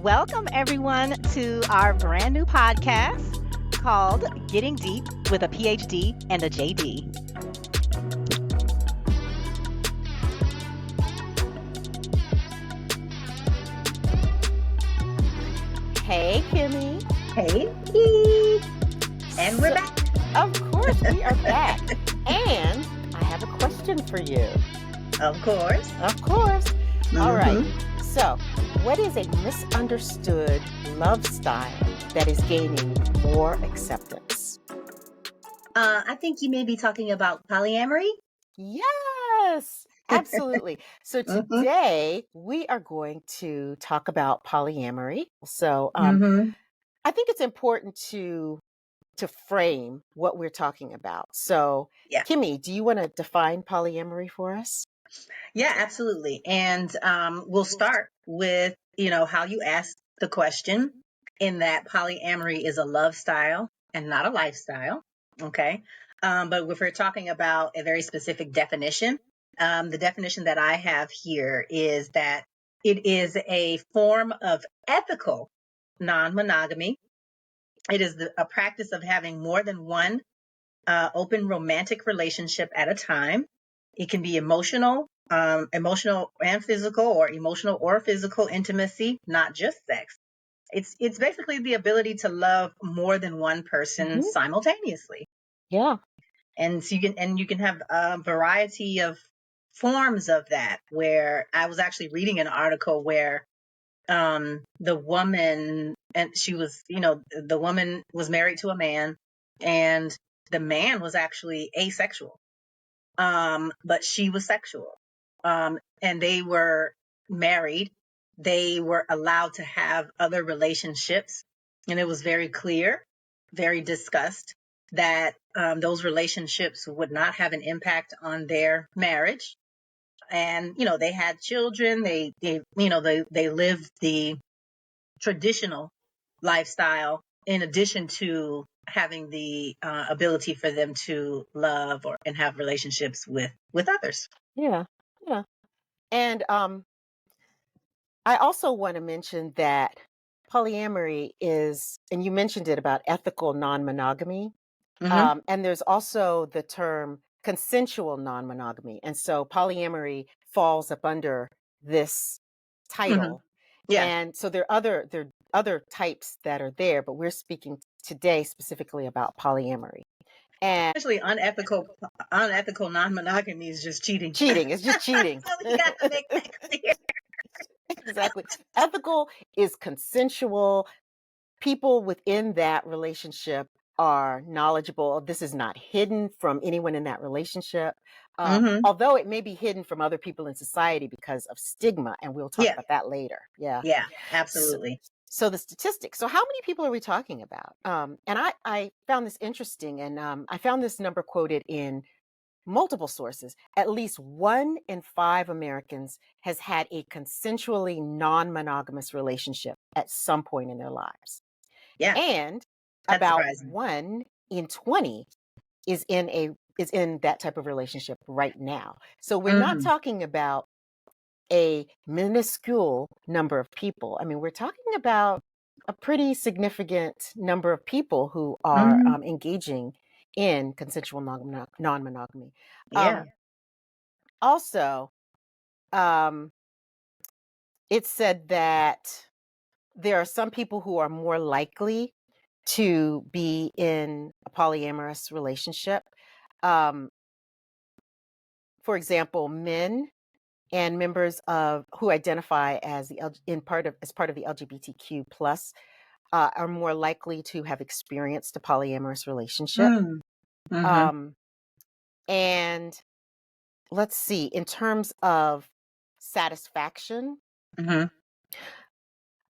Welcome, everyone, to our brand new podcast called Getting Deep with a PhD and a JD. Hey, Kimmie. Hey, Keith. And we're So, back. of course, we are back. And I have a question for you. Of course. Of course. All right. Mhm. So, what is a misunderstood love style that is gaining more acceptance? I think you may be talking about polyamory. Yes, absolutely. So Mhm. today we are going to talk about polyamory. So Mhm. I think it's important to frame what we're talking about. So Yeah. Kimmie, do you want to define polyamory for us? Yeah, absolutely. And we'll start with, how you asked the question in that polyamory is a love style and not a lifestyle. Okay. But if we're talking about a very specific definition, the definition that I have here is that it is a form of ethical non-monogamy. It is a practice of having more than one open romantic relationship at a time. It can be emotional and physical, or emotional or physical intimacy, not just sex. It's basically the ability to love more than one person Hmm. simultaneously, Yeah. and so you can have a variety of forms of that. Where I was actually reading an article where the woman, and she was, the woman was married to a man, and the man was actually asexual, but she was sexual, and they were married. They were allowed to have other relationships, and it was very clear, very discussed, that those relationships would not have an impact on their marriage. And they had children. They lived the traditional lifestyle, in addition to having the ability for them to love and have relationships with others. Yeah. Yeah. And I also want to mention that polyamory is, and you mentioned it about ethical non-monogamy. Hmm. And there's also the term consensual non-monogamy. And so polyamory falls up under this Hmm. title. Yeah, And so there are other types that are there, but we're speaking today specifically about polyamory. And especially unethical non-monogamy is just cheating. cheating is just cheating. So we got to make that clear. Exactly. Ethical is consensual. People within that relationship are knowledgeable. This is not hidden from anyone in that relationship, Hmm. although it may be hidden from other people in society because of stigma, and we'll talk Yeah, about that later. Yeah. yeah, So, absolutely. so the statistics. So how many people are we talking about? And I found this interesting, and I found this number quoted in multiple sources. At least 1 in 5 Americans has had a consensually non-monogamous relationship at some point in their lives. Yeah, And that's about surprising. 1 in 20 is in that type of relationship right now. So we're not Hmm. talking about a minuscule number of people. I mean, we're talking about a pretty significant number of people who are Hmm. engaging in consensual non-monogamy. Yeah. Um, Also, um, it said that there are some people who are more likely to be in a polyamorous relationship. Um, for example, men and members of who identify as as part of the LGBTQ plus are more likely to have experienced a polyamorous relationship. Mm. Hmm. Um, and let's see, in terms of satisfaction, Hmm.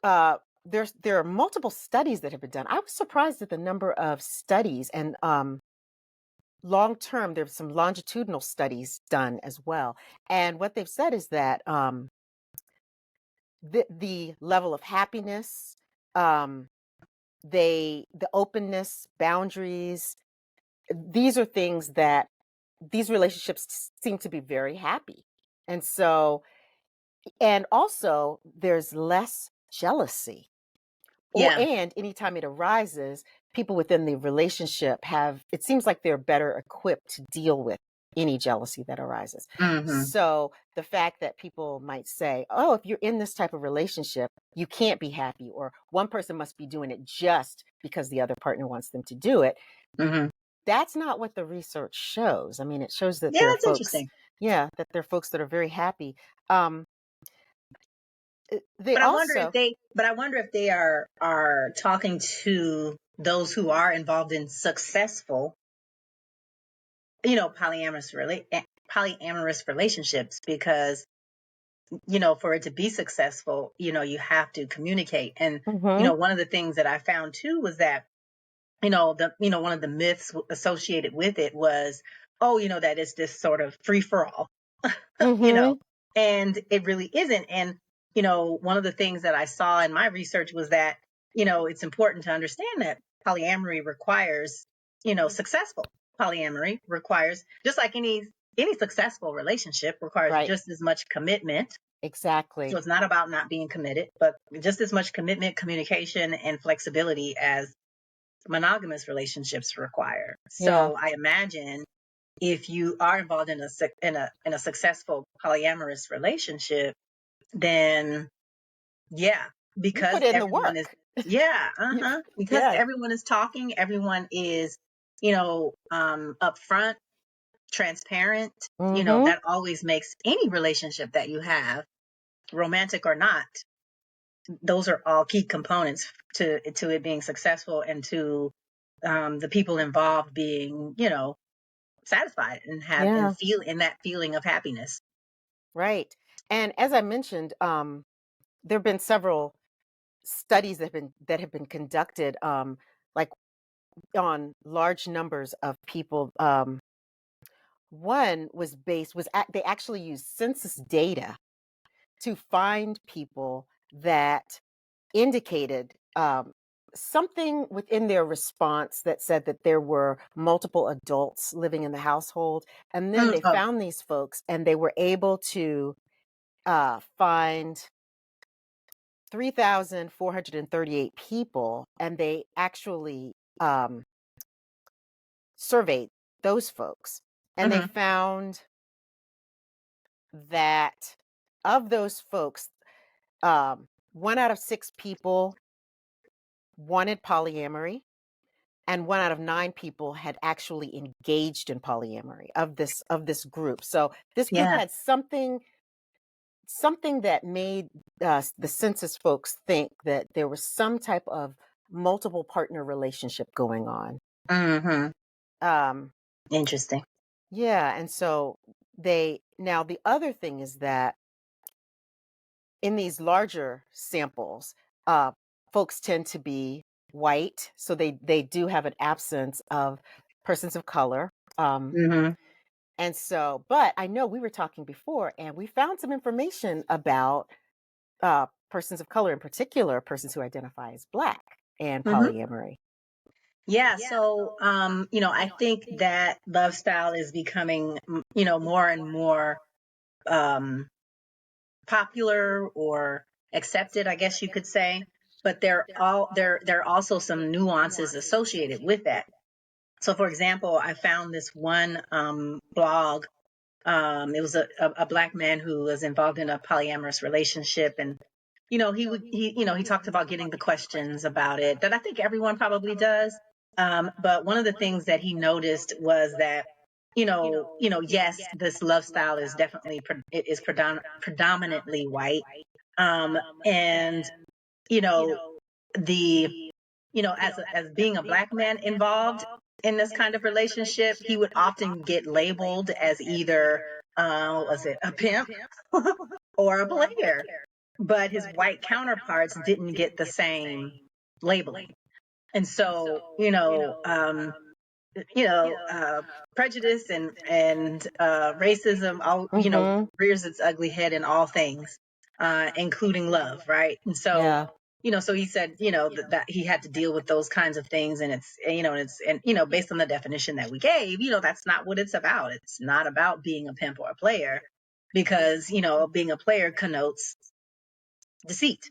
uh, there are multiple studies that have been done. I was surprised at the number of studies, and long term, there's some longitudinal studies done as well. And what they've said is that the level of happiness, um, the openness, boundaries, these are things that these relationships seem to be very happy. And so, and also there's less jealousy. Or Yeah. and anytime it arises, people within the relationship have it seems like they're better equipped to deal with any jealousy that arises. Mm-hmm. So the fact that people might say, "Oh, if you're in this type of relationship, you can't be happy," or one person must be doing it just because the other partner wants them to do it. Mm-hmm. That's not what the research shows. I mean, it shows that Yeah, there are that's folks, interesting. yeah, that there are folks that are very happy. Um, they But I wonder if also, they are talking to those who are involved in successful, polyamorous relationships, because for it to be successful, you have to communicate. And hmm one of the things that I found too was that one of the myths associated with it was, oh, that it's this sort of free for all, you know, hmm and it really isn't. And, one of the things that I saw in my research was that, it's important to understand that polyamory requires, successful polyamory requires, just like any successful relationship requires right, just as much commitment. So exactly, it's not about not being committed, but just as much commitment, communication, and flexibility as monogamous relationships require. yeah, So I imagine if you are involved in a successful polyamorous relationship, then yeah, you put because in the everyone is work. yeah, You, because yeah, everyone is talking, everyone is upfront, transparent. hmm That always makes any relationship that you have, romantic or not, those are all key components to it being successful, and to the people involved being satisfied and yeah, feel in that feeling of happiness. right. And as I mentioned, there have been several studies that have been conducted, like on large numbers of people. One they actually used census data to find people that indicated something within their response that said that there were multiple adults living in the household. And then they Oh. found these folks and they were able to find 3,438 people, and they actually surveyed those folks. And they Hmm. found that of those folks, one out of six people wanted polyamory, and one out of nine people had actually engaged in polyamory of this group. So this group Yeah. had something that made the census folks think that there was some type of multiple partner relationship going on. Hmm. Um, Interesting. yeah, and so they now the other thing is that in these larger samples, uh, folks tend to be white, so they do have an absence of persons of color. Hmm. And so, but I know we were talking before, and we found some information about persons of color, in particular, persons who identify as Black and Hmm. polyamory. Yeah. So, I think that love style is becoming, more and more um, popular or accepted, I guess you could say. But there are also some nuances associated with that. So, for example, I found this one blog. It was a black man who was involved in a polyamorous relationship, and he talked about getting the questions about it that I think everyone probably does. But one of the things that he noticed was that yes, this love style is definitely it is predominantly white, and you know the as being a black man involved in this kind of relationship, he would often get labeled as either was it a pimp or a player, but his white counterparts didn't get the same labeling. And so you know uh, prejudice and racism all Mm-hmm. rears its ugly head in all things, including love, right? And so Yeah. so he said that he had to deal with those kinds of things, and based on the definition that we gave, that's not what it's about. It's not about being a pimp or a player, because being a player connotes deceit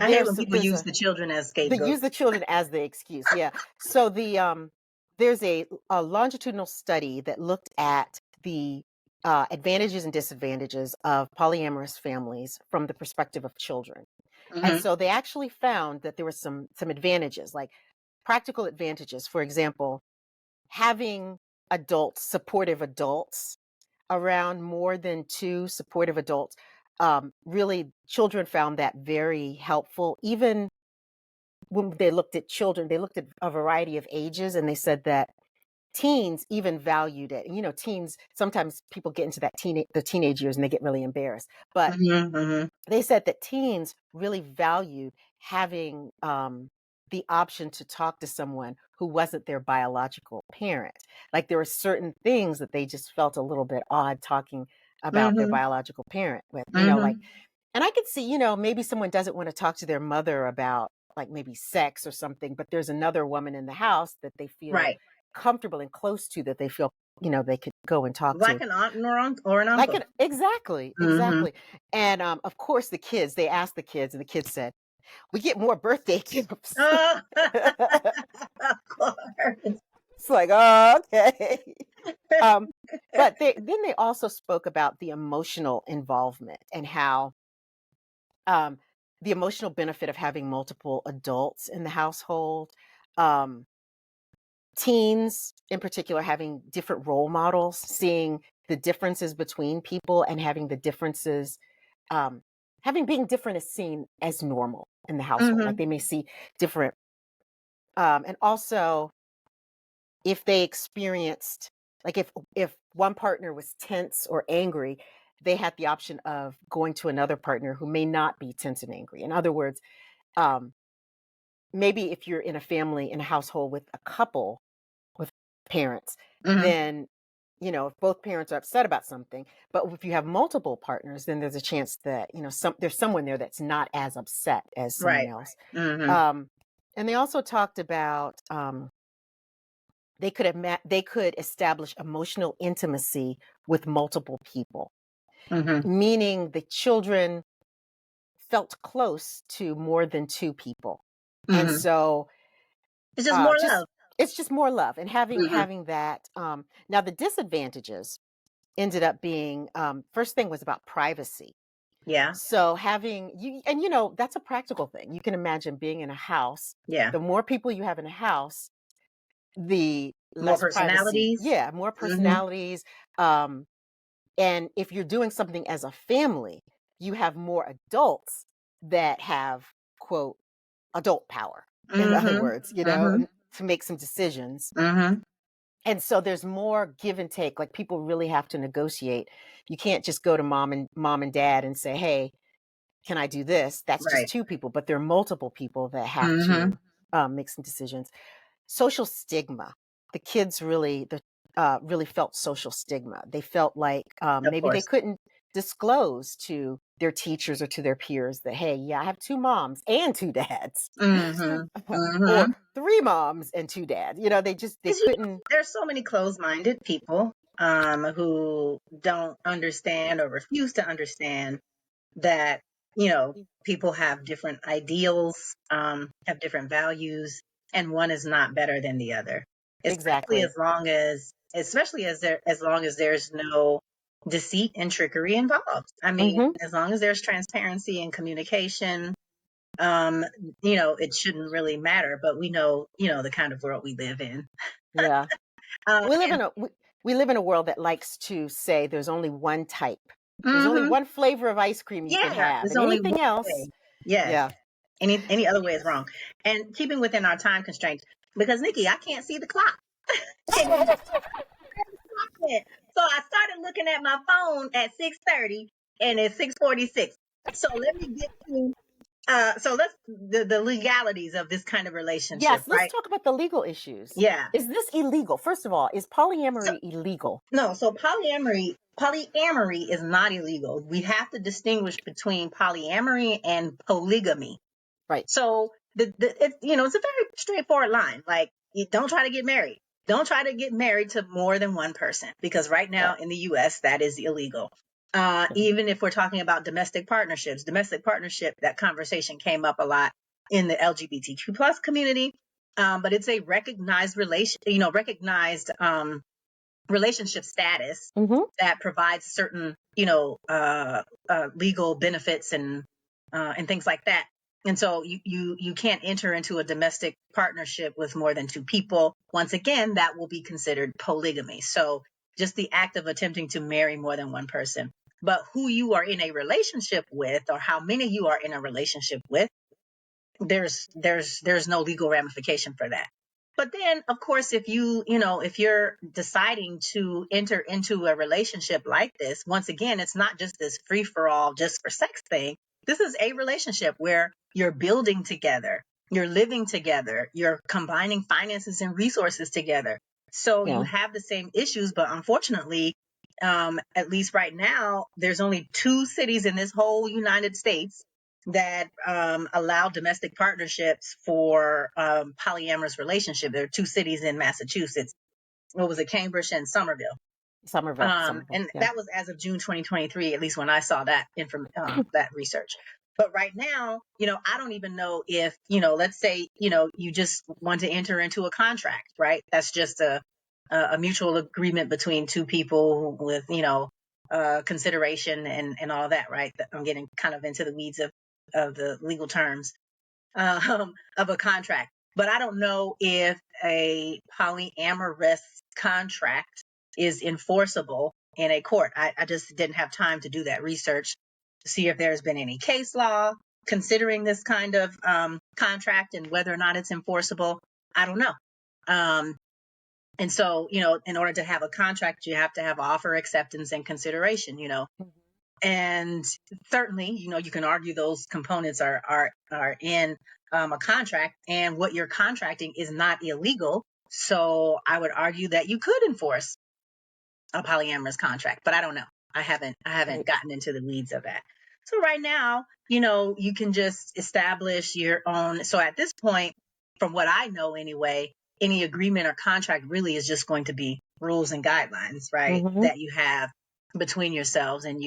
I hate there's when people there's use a the children as they use scapegoats. the children as the excuse. Yeah. So there's a longitudinal study that looked at the advantages and disadvantages of polyamorous families from the perspective of children. And Hmm. so they actually found that there were some advantages, like practical advantages. For example, having adults, supportive adults around, more than two supportive adults. Really, children found that very helpful. Even when they looked at children, they looked at a variety of ages, and they said that teens even valued it. You know, teens, sometimes people get into the teenage years and they get really embarrassed. But Hmm. Hmm. they said that teens really valued having the option to talk to someone who wasn't their biological parent. Like there were certain things that they just felt a little bit odd talking about their Hmm. biological parent with, like, Hmm. and I could see, maybe someone doesn't want to talk to their mother about like maybe sex or something, but there's another woman in the house that they feel Right. comfortable and close to, that they feel, they could go and talk to. Like an aunt or an Like uncle. it, exactly, Hmm. exactly. And of course, the kids, they asked the kids, and the kids said, "We get more birthday gifts." Oh, of course. It's like, oh, okay. Um, but they also spoke about the emotional involvement and how um, the emotional benefit of having multiple adults in the household. Um, Teens, in particular, having different role models, seeing the differences between people, and having the differences, um, having being different is seen as normal in the household. Like Hmm. they may see different, and also if they experienced, like if one partner was tense or angry, they had the option of going to another partner who may not be tense and angry. In other words, um, maybe if you're in a family, in a household with a couple with parents, Hmm. then, if both parents are upset about something, but if you have multiple partners, then there's a chance that, there's someone there that's not as upset as someone Right. else. Hmm. Um, and they also talked about they could establish emotional intimacy with multiple people, Hmm. meaning the children felt close to more than two people. And Hmm. so It's just more just love. it's just more love, and having Hmm. having that. Now the disadvantages ended up being, first thing was about privacy. Yeah. So having you, and that's a practical thing. You can imagine being in a house. Yeah. The more people you have in a house, the More less privacy. personalities. Yeah, more Hmm. personalities. Um, and if you're doing something as a family, you have more adults that have, quote, adult power. In other Hmm. words, Hmm. to make some decisions. Hmm. And so there's more give and take. Like people really have to negotiate. You can't just go to mom and dad and say, "Hey, can I do this?" That's just Right. two people, but there are multiple people that have Hmm. to make some decisions. Social stigma. The kids really felt social stigma. They felt like Of maybe they course. couldn't disclose to their teachers or to their peers that, hey, yeah, I have two moms and two dads, Hmm. or Hmm. three moms and two dads. They Because couldn't. there's so many closed-minded people who don't understand or refuse to understand that people have different ideals, have different values, and one is not better than the other. Especially Exactly. as long as there's no deceit and trickery involved. I mean, Hmm. as long as there's transparency and communication, it shouldn't really matter. But we know, the kind of world we live in. Yeah. We live And in a we live in a world that likes to say there's only one type. There's only hmm one flavor of ice cream you can yeah, have, there's and only one anything else, way. Yes. yeah. Any other way is wrong. And keeping within our time constraints, because Nikki, I can't see the clock. And so I started looking at my phone at 6:30 and it's 6:46. So let me get to so let's the legalities of this kind of relationship, Yes, let's right? talk about the legal issues. Yeah. Is this illegal? First of all, is So polyamory illegal? no, so polyamory is not illegal. We have to distinguish between polyamory and polygamy. Right. So it's a very straightforward line. Like, you don't try to get married. Don't try to get married to more than one person, because right Right. now in the US that is illegal. Okay. Even if we're talking about domestic partnership, that conversation came up a lot in the LGBTQ plus community. But it's a recognized relationship status Mm-hmm. that provides certain, legal benefits and things like that. And so you can't enter into a domestic partnership with more than two people. Once again, that will be considered polygamy. So just the act of attempting to marry more than one person. But who you are in a relationship with, or how many you are in a relationship with, there's no legal ramification for that. But then, of course, if you're deciding to enter into a relationship like this, once again, it's not just this free for all, just for sex thing. This is a relationship where you're building together, you're living together, you're combining finances and resources together. So you Yeah. have the same issues, but unfortunately, at least right now, there's only two cities in this whole United States that allow domestic partnerships for polyamorous relationship. There are two cities in Massachusetts. What was it? Cambridge and Somerville. Somerville. And Yeah. that was as of June 2023, at least when I saw that that research. But right now, I don't even know if, let's say, you just want to enter into a contract, right? That's just a mutual agreement between two people with, consideration and all that, right? I'm getting kind of into the weeds of the legal terms of a contract. But I don't know if a polyamorous contract is enforceable in a court. I just didn't have time to do that research to see if there's been any case law considering this kind of contract and whether or not it's enforceable. I don't know. And so, in order to have a contract, you have to have offer, acceptance, and consideration. Mhm. And certainly, you can argue those components are in a contract, and what you're contracting is not illegal. So I would argue that you could enforce a polyamorous contract, but I don't know. I haven't Right. gotten into the weeds of that. So right now, you can just establish your own. So at this point, from what I know anyway, any agreement or contract really is just going to be rules and guidelines, right? Mm-hmm. That you have between yourselves, and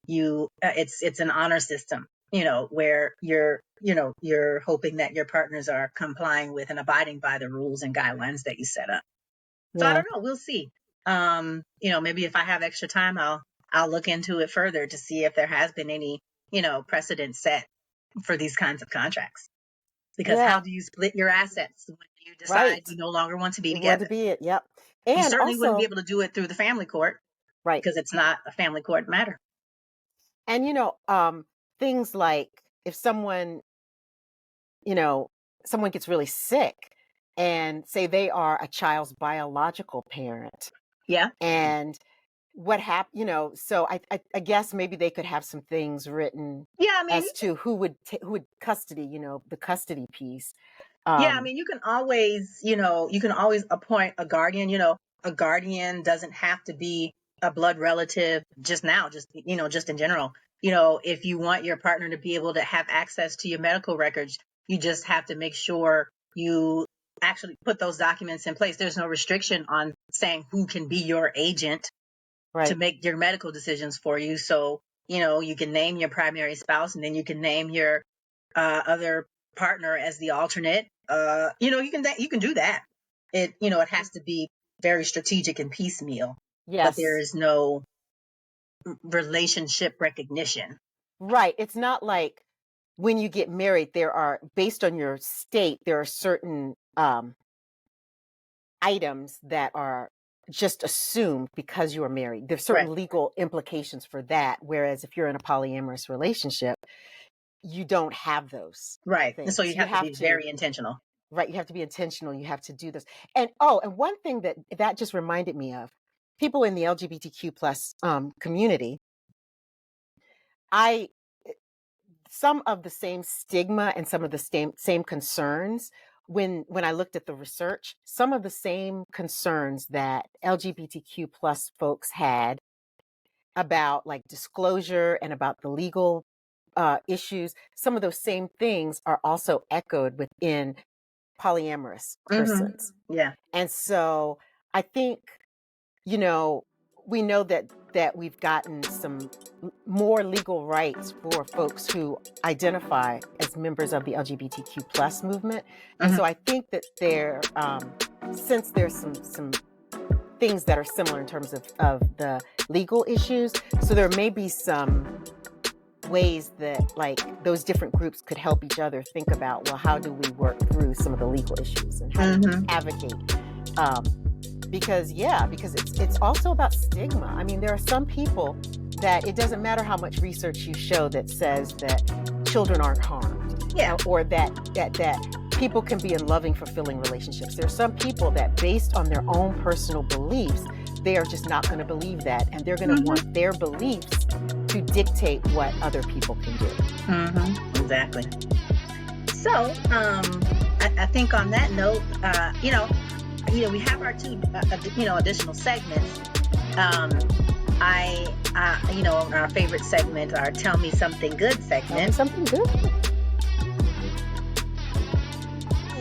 it's an honor system, where you're hoping that your partners are complying with and abiding by the rules and guidelines that you set up. So I Yeah. don't know. We'll see. Maybe if I have extra time, I'll look into it further to see if there has been any, precedent set for these kinds of contracts. Because how Yeah. do you split your assets when you decide Right. you no longer want to be You want to together? be it. Yep. You And certainly wouldn't be also, able to do it through the family court right. because it's not a family court matter. And things like if you know, someone gets really sick and say they are a child's biological parent Yeah. and what happened, so I guess maybe they could have some things written Yeah. I mean, as to who would custody, the custody piece. Yeah, I Um, mean, you can always appoint a guardian. A guardian doesn't have to be a blood relative just now, just in general. If you want your partner to be able to have access to your medical records, you just have to make sure you actually put those documents in place. There's no restriction on saying who can be your agent to right. make your medical decisions for you. So, you can name your primary spouse, and then you can name your other partner as the alternate. You can do that. It has to be very strategic and piecemeal, but there Yes. is no relationship recognition. Right. It's not like when you get married, there are, based on your state, there are certain items that are just assumed because you are married. There's Right. certain legal implications for that. Whereas if you're in a polyamorous relationship, you don't have those Right. And so things. you You have to have be to, very intentional. right, you have to be intentional. You have to do this. And one thing that just reminded me of people in the LGBTQ plus community, I some of the same stigma and some of the same concerns when I looked at the research, some of the same concerns that LGBTQ plus folks had about like disclosure and about the legal issues, some of those same things are also echoed within polyamorous persons. Yeah. And so I think, you know, we know that that we've gotten some more legal rights for folks who identify as members of the LGBTQ plus movement. And so I think that since there's some things that are similar in terms of the legal issues, so there may be some ways that like those different groups could help each other think about, well, how do we work through some of the legal issues and how do we advocate? Because it's also about stigma. I mean, there are some people that it doesn't matter how much research you show that says that children aren't harmed, or that people can be in loving, fulfilling relationships. There are some people that, based on their own personal beliefs, they are just not going to believe that, and they're going to want their beliefs to dictate what other people can do. Exactly. So, I think on that note, we have our two, additional segments. Our favorite segment, our Tell Me Something Good segment. Tell me something good.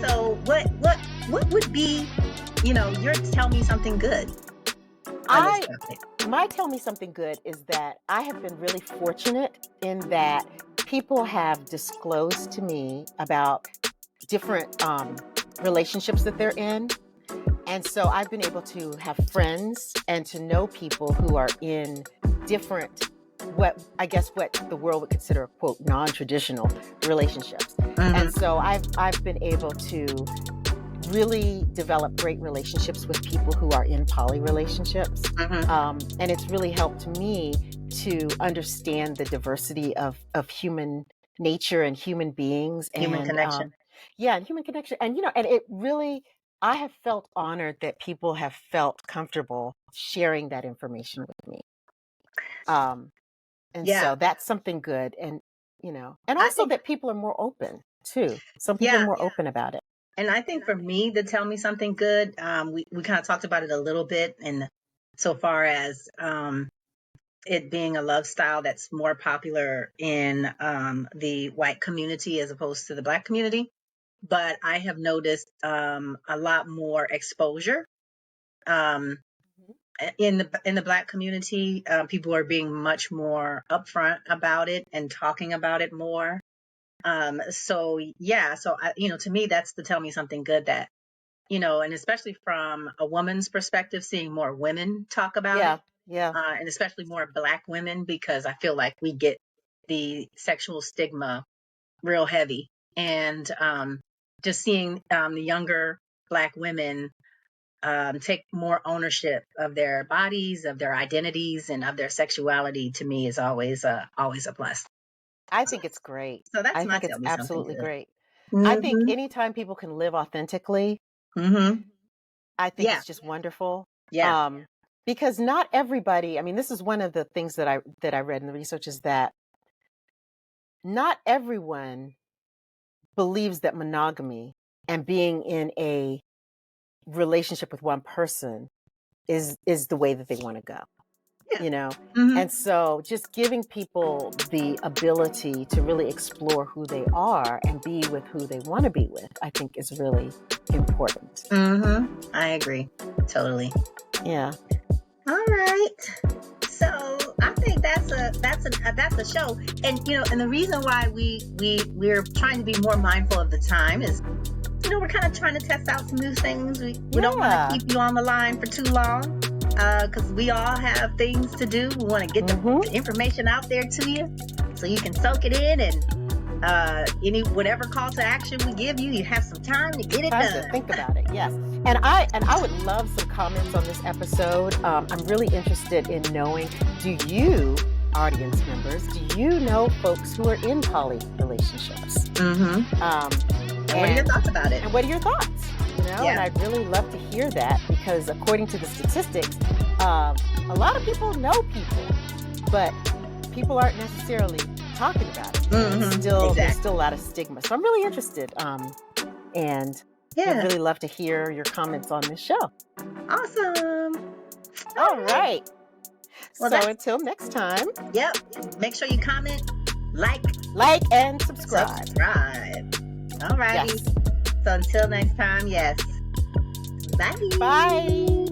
So, what would be, your Tell Me Something Good? My Tell Me Something Good is that I have been really fortunate in that people have disclosed to me about different relationships that they're in. And so I've been able to have friends and to know people who are in different, what the world would consider, quote, non-traditional relationships. And so I've been able to really develop great relationships with people who are in poly relationships. And it's really helped me to understand the diversity of human nature and human beings. Human and connection. And human connection. And, and it really, I have felt honored that people have felt comfortable sharing that information with me. So that's something good. And, and also that people are more open too. Some people are more open about it. And I think for me, the Tell Me Something Good, we kind of talked about it a little bit, and so far as it being a love style that's more popular in the white community as opposed to the Black community. But I have noticed a lot more exposure in the Black community. People are being much more upfront about it and talking about it more. So to me, that's the Tell Me Something Good that, and especially from a woman's perspective, seeing more women talk about it. And especially more Black women, because I feel like we get the sexual stigma real heavy. And just seeing the younger Black women take more ownership of their bodies, of their identities, and of their sexuality, to me is always a plus. I think it's great. So that's I think it's absolutely great. Mm-hmm. I think anytime people can live authentically, I think it's just wonderful. Because not everybody, I mean, this is one of the things that I read in the research, is that not everyone believes that monogamy and being in a relationship with one person is the way that they want to go. And so just giving people the ability to really explore who they are and be with who they want to be with, I think is really important. I agree. Totally. Yeah. All right. So I think that's a show. And and the reason why we're trying to be more mindful of the time is, we're kind of trying to test out some new things. We don't want to keep you on the line for too long, because we all have things to do. We want to get the information out there to you so you can soak it in, and whatever call to action we give you, you have some time to get it done. To think about it. Yes. And I would love some comments on this episode. I'm really interested in knowing, do you, audience members, do you know folks who are in poly relationships? And what are your thoughts about it? And what are your thoughts? And I'd really love to hear that, because according to the statistics, a lot of people know people, but people aren't necessarily talking about it. There's still a lot of stigma. So I'm really interested. And I'd really love to hear your comments on this show. Awesome. All right. Well, so until next time. Make sure you comment, like, and subscribe. All righty. Yes. So until next time, yes. Bye. Bye.